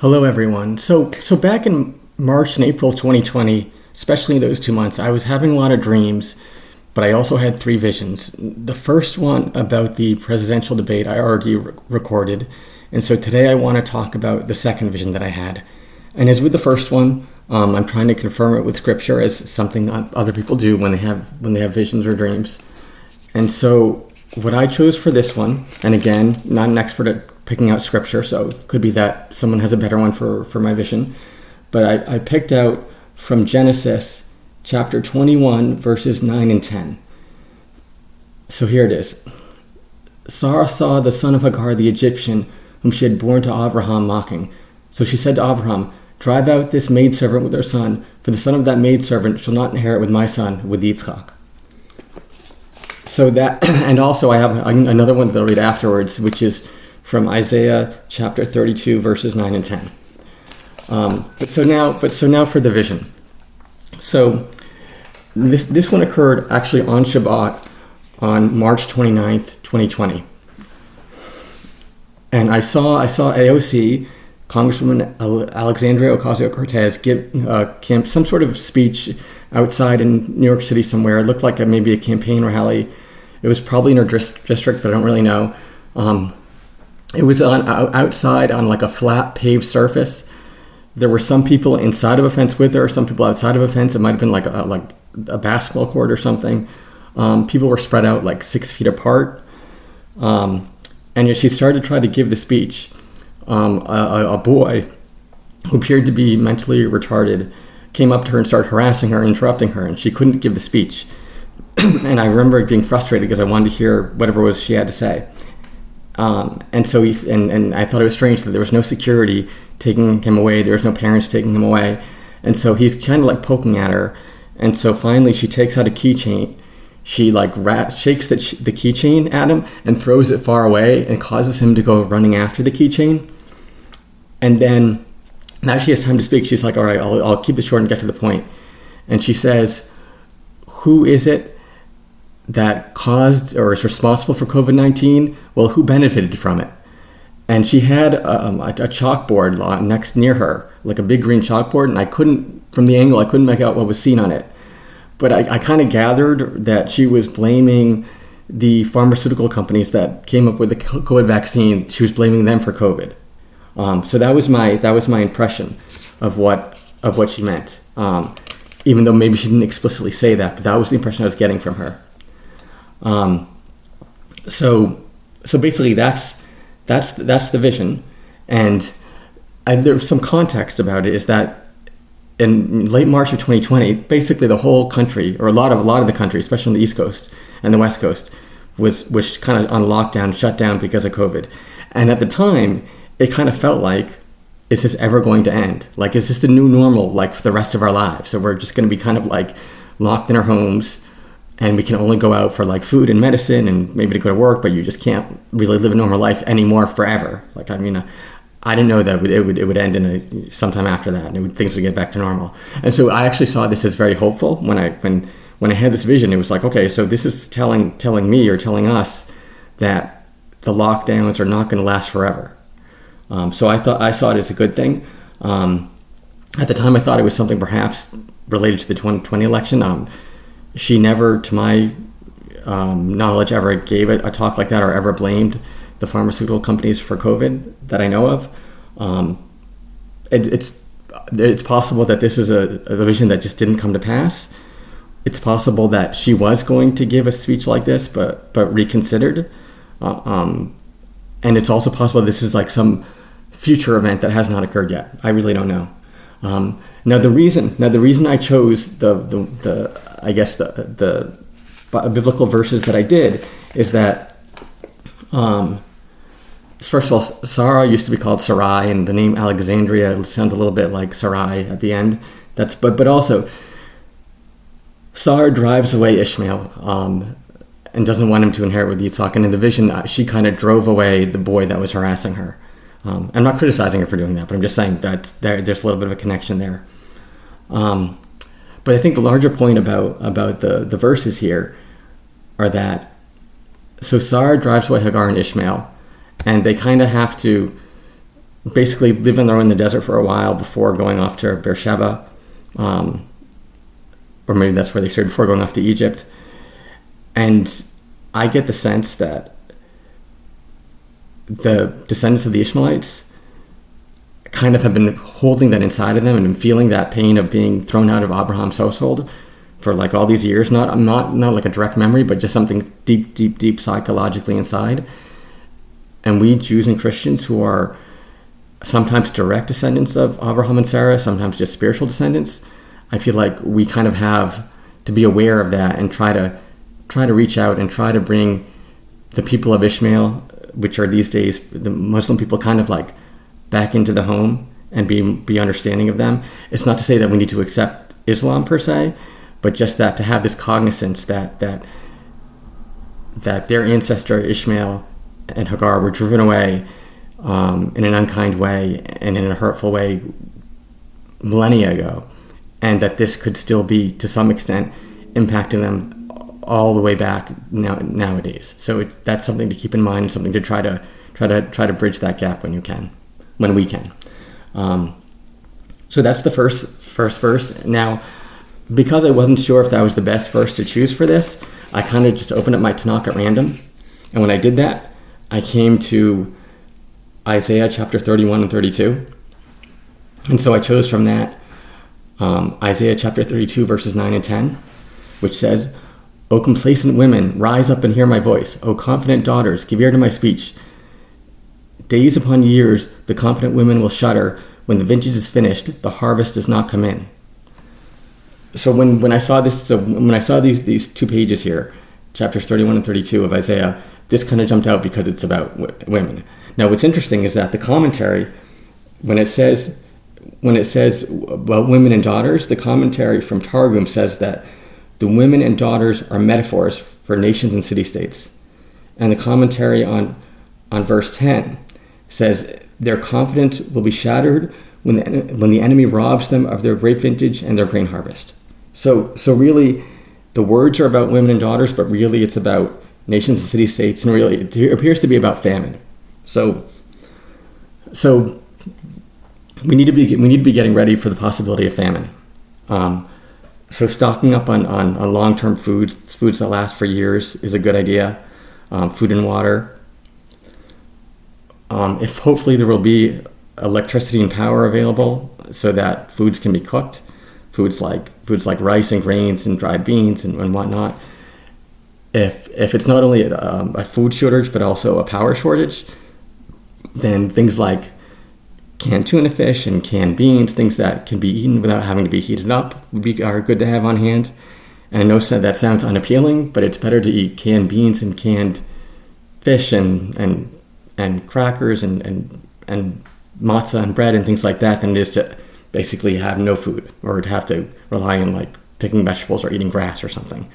Hello, everyone. So back in March and April 2020, especially those 2 months, I was having a lot of dreams, but I also had three visions. The first one about the presidential debate I already recorded, and so today I want to talk about the second vision that I had. And as with the first one, I'm trying to confirm it with scripture as something other people do when they have visions or dreams. And so what I chose for this one, and again, not an expert at picking out scripture, so it could be that someone has a better one for my vision, but I picked out from Genesis chapter 21 verses 9 and 10. So here it is. Sarah saw the son of Hagar the Egyptian, whom she had borne to Abraham, mocking. So she said to Abraham, "Drive out this maidservant with her son, for the son of that maidservant shall not inherit with my son, with Yitzchak." So that, and also I have another one that I'll read afterwards, which is from Isaiah chapter 32 verses 9 and 10. But so now for the vision. So this one occurred actually on Shabbat on March 29th, 2020. And I saw AOC, Congresswoman Alexandria Ocasio-Cortez, give some sort of speech outside in New York City somewhere. It looked like maybe a campaign rally. It was probably in her district, but I don't really know. It was outside on like a flat paved surface. There were some people inside of a fence with her, some people outside of a fence. It might have been like a basketball court or something. People were spread out like 6 feet apart. And as she started to try to give the speech, a boy who appeared to be mentally retarded came up to her and started harassing her, interrupting her, and she couldn't give the speech. And I remember being frustrated because I wanted to hear whatever it was she had to say. And so and I thought it was strange that there was no security taking him away. There was no parents taking him away. And so he's kind of like poking at her. And so finally she takes out a keychain. She like shakes the keychain at him and throws it far away and causes him to go running after the keychain. And then now she has time to speak. She's like, all right, I'll keep this short and get to the point. And she says, "Who is it that caused or is responsible for COVID-19? Well, who benefited from it?" And she had a chalkboard near her, like a big green chalkboard, and from the angle, I couldn't make out what was seen on it. But I kind of gathered that she was blaming the pharmaceutical companies that came up with the COVID vaccine. She was blaming them for COVID. So that was my impression of what she meant. Even though maybe she didn't explicitly say that, but that was the impression I was getting from her. So basically that's the vision, and there's some context about it. Is that in late March of 2020, basically the whole country, or a lot of the country, especially on the East Coast and the West Coast, was kind of on lockdown, shut down because of COVID. And at the time, it kind of felt like, is this ever going to end? Like, is this the new normal, like for the rest of our lives? So we're just going to be kind of like locked in our homes, and we can only go out for like food and medicine and maybe to go to work, but you just can't really live a normal life anymore forever. Like, I mean, I didn't know that it would end in sometime after that, and things would get back to normal. And so I actually saw this as very hopeful when I had this vision. It was like, okay, so this is telling me or telling us that the lockdowns are not going to last forever. So I saw it as a good thing. At the time, I thought it was something perhaps related to the 2020 election. She never, to my knowledge, ever gave a talk like that or ever blamed the pharmaceutical companies for COVID that I know of. It's possible that this is a vision that just didn't come to pass. It's possible that she was going to give a speech like this, but reconsidered. And it's also possible this is like some future event that has not occurred yet. I really don't know. Now the reason I chose the biblical verses that I did is that first of all, Sarah used to be called Sarai, and the name Alexandria sounds a little bit like Sarai at the end. But also Sarah drives away Ishmael and doesn't want him to inherit with Yitzhak. And in the vision, she kind of drove away the boy that was harassing her. I'm not criticizing her for doing that, but I'm just saying that there's a little bit of a connection there. But I think the larger point about the verses here are that, so Sarah drives away Hagar and Ishmael, and they kind of have to basically live on their own in the desert for a while before going off to Beersheba, or maybe that's where they started before going off to Egypt. And I get the sense that the descendants of the Ishmaelites kind of have been holding that inside of them and feeling that pain of being thrown out of Abraham's household for like all these years. Not like a direct memory, but just something deep psychologically inside. And we Jews and Christians who are sometimes direct descendants of Abraham and Sarah, sometimes just spiritual descendants, I feel like we kind of have to be aware of that and try to reach out and try to bring the people of Ishmael, which are these days the Muslim people, kind of like back into the home and be understanding of them. It's not to say that we need to accept Islam per se, but just that to have this cognizance that their ancestor Ishmael and Hagar were driven away in an unkind way and in a hurtful way millennia ago, and that this could still be to some extent impacting them all the way back nowadays. So that's something to keep in mind, something to try to bridge that gap when we can. So that's the first verse. Now, because I wasn't sure if that was the best verse to choose for this, I kind of just opened up my Tanakh at random, and when I did that, I came to Isaiah chapter 31 and 32, and so I chose from that Isaiah chapter 32 verses 9 and 10, which says, "O complacent women, rise up and hear my voice. O confident daughters, give ear to my speech. Days upon years, the confident women will shudder. When the vintage is finished, the harvest does not come in." So when I saw this, when I saw these two pages here, chapters 31 and 32 of Isaiah, this kind of jumped out because it's about women. Now, what's interesting is that the commentary, when it says about women and daughters, the commentary from Targum says that the women and daughters are metaphors for nations and city-states. And the commentary on verse 10 says their confidence will be shattered when the enemy robs them of their grape vintage and their grain harvest. So really, the words are about women and daughters, but really it's about nations and city-states, and really it appears to be about famine. So we need to be getting ready for the possibility of famine. So stocking up on long-term foods that last for years is a good idea. Food and water. If hopefully there will be electricity and power available so that foods can be cooked, foods like rice and grains and dried beans and whatnot. If it's not only a food shortage but also a power shortage, then things like canned tuna fish and canned beans, things that can be eaten without having to be heated up, are good to have on hand. And I know that sounds unappealing, but it's better to eat canned beans and canned fish and crackers and matzah and bread and things like that than it is to basically have no food or to have to rely on like picking vegetables or eating grass or something.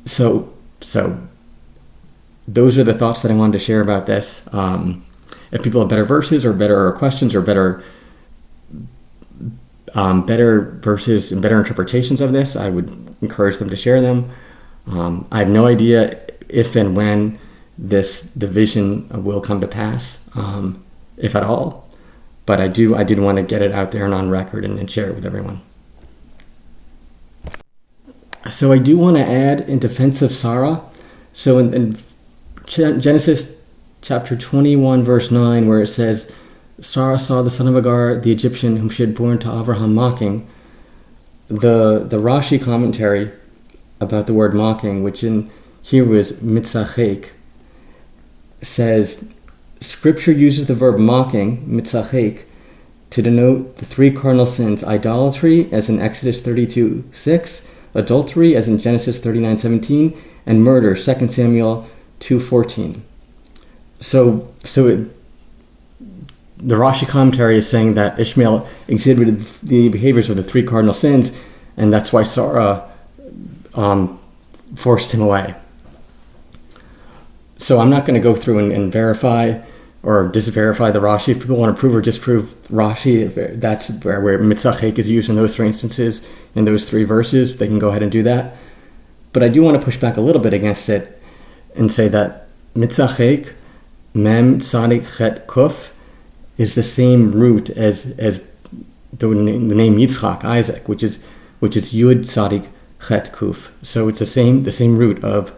So those are the thoughts that I wanted to share about this. If people have better verses or better questions or better verses and better interpretations of this, I would encourage them to share them. I have no idea if and when the vision will come to pass, if at all. But I did want to get it out there and on record and share it with everyone. So I do want to add in defense of Sarah. So in Genesis chapter 21, verse 9, where it says, "Sarah saw the son of Hagar, the Egyptian, whom she had borne to Abraham, mocking." The Rashi commentary about the word mocking, which in Hebrew is mitzachek, says, Scripture uses the verb mocking, mitzachek, to denote the three cardinal sins: idolatry, as in Exodus 32:6, adultery, as in Genesis 39:17, and murder, 2 Samuel 2:14. So the Rashi commentary is saying that Ishmael exhibited the behaviors of the three cardinal sins, and that's why Sarah forced him away. So I'm not going to go through and verify or disverify the Rashi. If people want to prove or disprove Rashi, that's where mitzachek is used in those three instances, in those three verses, they can go ahead and do that. But I do want to push back a little bit against it and say that mitzachek Mem Tzadik Chet Kuf is the same root as the name Yitzchak, Isaac, which is Yud Tzadik Chet Kuf. So it's the same root of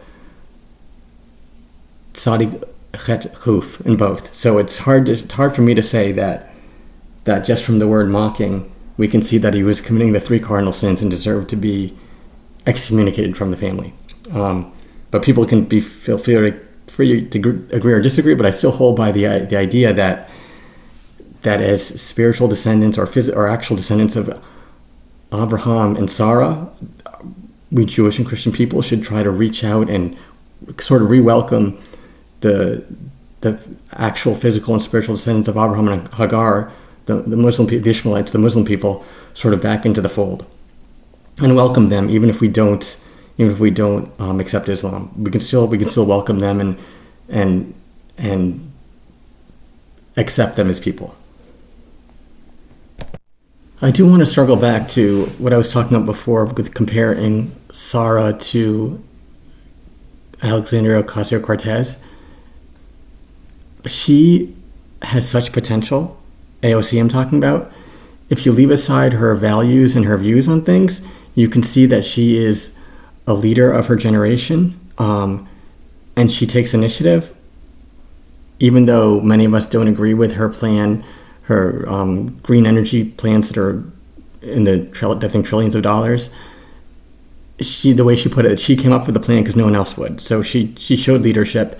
Tzadik Chet Kuf in both. So it's hard for me to say that just from the word mocking, we can see that he was committing the 3 cardinal sins and deserved to be excommunicated from the family. But people can feel free to agree or disagree, but I still hold by the idea that as spiritual descendants or actual descendants of Abraham and Sarah, we Jewish and Christian people should try to reach out and sort of re-welcome the actual physical and spiritual descendants of Abraham and Hagar, the Ishmaelites, the Muslim people, sort of back into the fold, and welcome them, even if we don't accept Islam. We can still welcome them and accept them as people. I do want to circle back to what I was talking about before with comparing Sarah to Alexandria Ocasio-Cortez. She has such potential. AOC I'm talking about. If you leave aside her values and her views on things, you can see that she is a leader of her generation, and she takes initiative, even though many of us don't agree with her plan, her green energy plans that are in I think trillions of dollars. The way she put it, she came up with the plan because no one else would. So she showed leadership.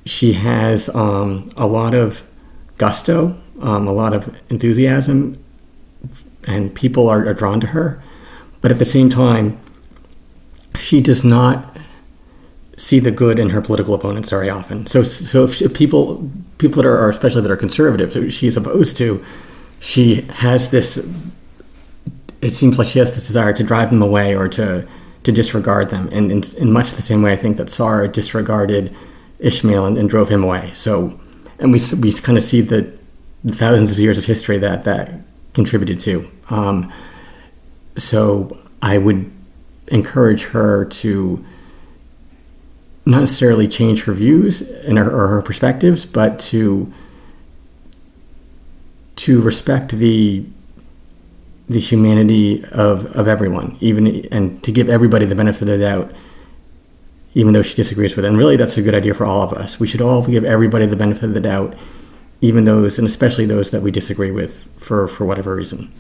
She has a lot of gusto, a lot of enthusiasm, and people are drawn to her. But at the same time, she does not see the good in her political opponents very often. So if people that are especially that are conservative, so she's opposed to, she has this. It seems like she has this desire to drive them away or to disregard them, and in much the same way I think that Sarah disregarded Ishmael and drove him away. So, and we kind of see the thousands of years of history that contributed to. So I would encourage her to not necessarily change her views or her perspectives, but to respect the humanity of everyone, and to give everybody the benefit of the doubt, even though she disagrees with it. And really, that's a good idea for all of us. We should all give everybody the benefit of the doubt, even those, and especially those that we disagree with for whatever reason.